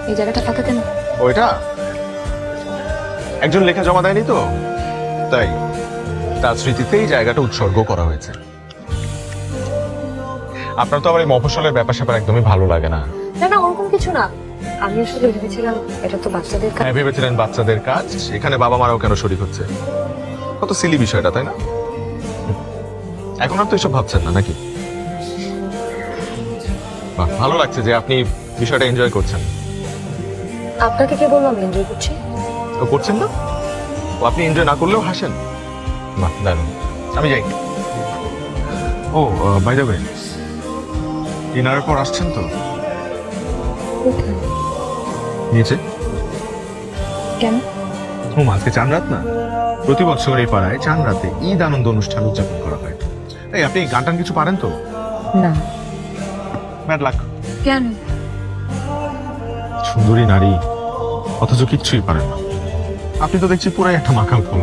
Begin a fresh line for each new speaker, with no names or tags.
এই জায়গাটা ফাঁকা কেন?
ওইটা একজন লেখা জমা দেয়নি তো, তাই তার স্মৃতিতে এই জায়গাটা উৎসর্গ করা হয়েছে। আপনার তো আবার এই মফস্বলের ব্যাপার স্যাপার একদমই ভালো লাগে না।
না না, ওরকম কিছু না। আমি আসলে ভেবেছিলাম এটা তো বাচ্চাদের কাজ।
হ্যাঁ, ভেবেছিলেন বাচ্চাদের কাজ, এখানে বাবা মারাও কেন শরীক হচ্ছে? কত সিলি বিষয়টা, তাই না? এখন আর তো এসব ভাবছেন না নাকি? বাহ, ভালো লাগছে যে আপনি বিষয়টা এনজয় করছেন।
আপনাকে কে বললাম এনজয় করছি?
তো করছেন না? ও আপনি এনজয় না করলেও হাসেন। বাহ, দারুণ। আমি যাই। ও বাই দ্য ওয়ে, ডিনারের পর আসছেন তো নিচে?
কেন?
আজকে চাঁদ রাত না? প্রতি বছর এই পাড়ায় চাঁদ রাতে ঈদ আনন্দ অনুষ্ঠান উদযাপন করা হয়। এই আপনি গান টান কিছু পারেন তো?
না।
Bad luck.
কেন?
সুন্দরী নারী অথচ কিচ্ছুই পারেন না। আপনি তো দেখছি পুরাই একটা মাকাল ফল।